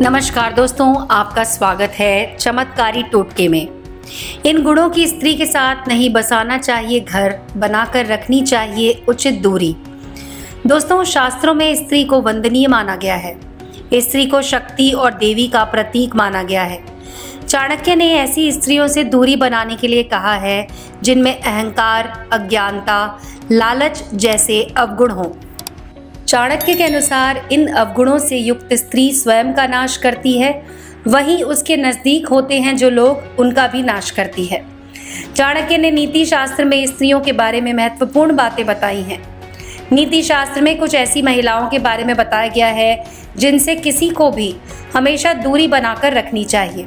नमस्कार दोस्तों, आपका स्वागत है चमत्कारी टोटके में। इन गुणों की स्त्री के साथ नहीं बसाना चाहिए घर, बनाकर रखनी चाहिए उचित दूरी। दोस्तों, शास्त्रों में स्त्री को वंदनीय माना गया है। स्त्री को शक्ति और देवी का प्रतीक माना गया है। चाणक्य ने ऐसी स्त्रियों से दूरी बनाने के लिए कहा है जिनमें अहंकार, अज्ञानता, लालच जैसे अवगुण हों। चाणक्य के अनुसार इन अवगुणों से युक्त स्त्री स्वयं का नाश करती है, वहीं उसके नजदीक होते हैं जो लोग उनका भी नाश करती है। चाणक्य ने नीति शास्त्र में स्त्रियों के बारे में महत्वपूर्ण बातें बताई हैं। नीति शास्त्र में कुछ ऐसी महिलाओं के बारे में बताया गया है जिनसे किसी को भी हमेशा दूरी बनाकर रखनी चाहिए,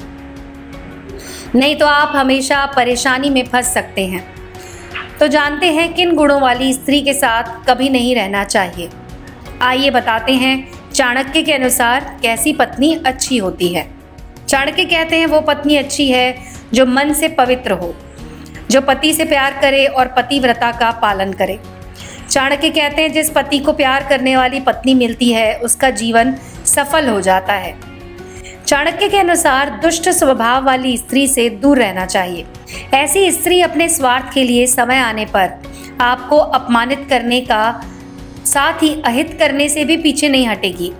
नहीं तो आप हमेशा परेशानी में फंस सकते हैं। तो जानते हैं किन गुणों वाली स्त्री के साथ कभी नहीं रहना चाहिए। आइए बताते हैं चाणक्य के अनुसार कैसी पत्नी अच्छी होती है। चाणक्य कहते हैं वो पत्नी अच्छी है जो मन से पवित्र हो, जो पति से प्यार करे और पतिव्रता का पालन करे। चाणक्य कहते हैं जिस पति को प्यार करने वाली पत्नी मिलती है उसका जीवन सफल हो जाता है। चाणक्य के अनुसार दुष्ट स्वभाव वाली स्त्री से दूर रहना चाहिए। ऐसी स्त्री अपने स्वार्थ के लिए समय आने पर आपको अपमानित करने का साथ ही अहित करने से भी पीछे नहीं हटेगी।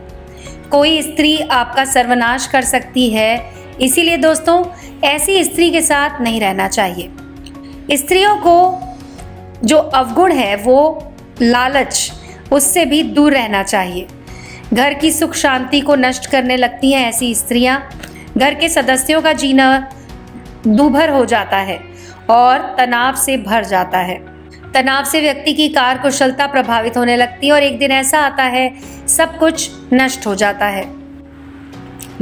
कोई स्त्री आपका सर्वनाश कर सकती है, इसीलिए दोस्तों ऐसी स्त्री के साथ नहीं रहना चाहिए। स्त्रियों को जो अवगुण है वो लालच, उससे भी दूर रहना चाहिए। घर की सुख शांति को नष्ट करने लगती हैं ऐसी स्त्रियां। घर के सदस्यों का जीना दूभर हो जाता है और तनाव से भर जाता है। तनाव से व्यक्ति की कार्यकुशलता प्रभावित होने लगती है और एक दिन ऐसा आता है सब कुछ नष्ट हो जाता है।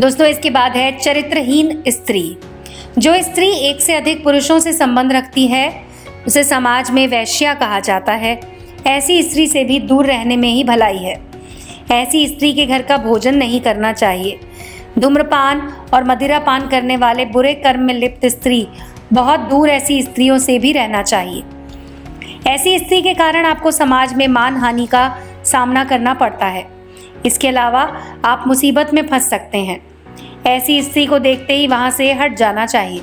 दोस्तों, इसके बाद है चरित्रहीन स्त्री। जो स्त्री एक से अधिक पुरुषों से संबंध रखती है उसे समाज में वैश्या कहा जाता है। ऐसी स्त्री से भी दूर रहने में ही भलाई है। ऐसी स्त्री के घर का भोजन नहीं करना चाहिए। धूम्रपान और मदिरापान करने वाले बुरे कर्म में लिप्त स्त्री, बहुत दूर ऐसी स्त्रियों से भी रहना चाहिए। ऐसी स्त्री के कारण आपको समाज में मान हानि का सामना करना पड़ता है। इसके अलावा आप मुसीबत में फंस सकते हैं। ऐसी स्त्री को देखते ही वहां से हट जाना चाहिए।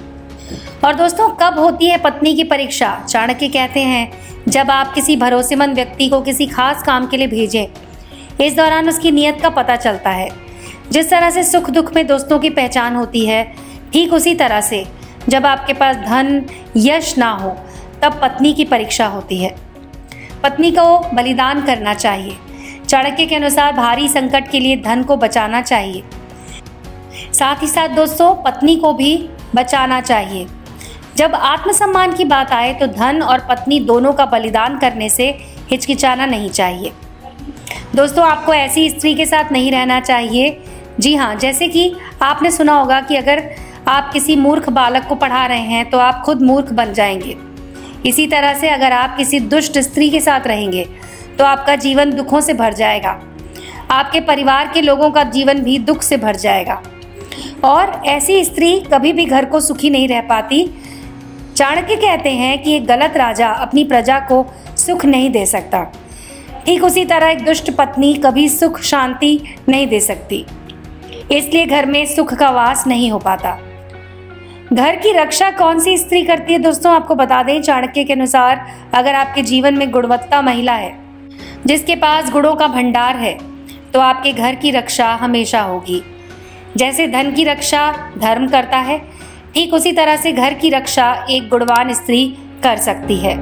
और दोस्तों, कब होती है पत्नी की परीक्षा? चाणक्य कहते हैं जब आप किसी भरोसेमंद व्यक्ति को किसी खास काम के लिए भेजें। इस दौरान उसकी नीयत का पता चलता है। जिस तरह से सुख दुख में दोस्तों की पहचान होती है, ठीक उसी तरह से जब आपके पास धन यश ना हो तब पत्नी की परीक्षा होती है। पत्नी को बलिदान करना चाहिए। चाणक्य के अनुसार भारी संकट के लिए धन को बचाना चाहिए। साथ ही साथ दोस्तों पत्नी को भी बचाना चाहिए। जब आत्मसम्मान की बात आए तो धन और पत्नी दोनों का बलिदान करने से हिचकिचाना नहीं चाहिए। दोस्तों, आपको ऐसी स्त्री के साथ नहीं रहना चाहिए। जी हाँ, जैसे कि आपने सुना होगा कि अगर आप किसी मूर्ख बालक को पढ़ा रहे हैं तो आप खुद मूर्ख बन जाएंगे। इसी तरह से अगर आप किसी दुष्ट स्त्री के साथ रहेंगे तो आपका जीवन दुखों से भर जाएगा। आपके परिवार के लोगों का जीवन भी दुख से भर जाएगा और ऐसी स्त्री कभी भी घर को सुखी नहीं रह पाती। चाणक्य कहते हैं कि एक गलत राजा अपनी प्रजा को सुख नहीं दे सकता। ठीक उसी तरह एक दुष्ट पत्नी कभी सुख शांति नहीं दे सकती। इसलिए घर में सुख का वास नहीं हो पाता। घर की रक्षा कौन सी स्त्री करती है? दोस्तों, आपको बता दें चाणक्य के अनुसार अगर आपके जीवन में गुणवत्ता महिला है जिसके पास गुणों का भंडार है तो आपके घर की रक्षा हमेशा होगी। जैसे धन की रक्षा धर्म करता है, ठीक उसी तरह से घर की रक्षा एक गुणवान स्त्री कर सकती है।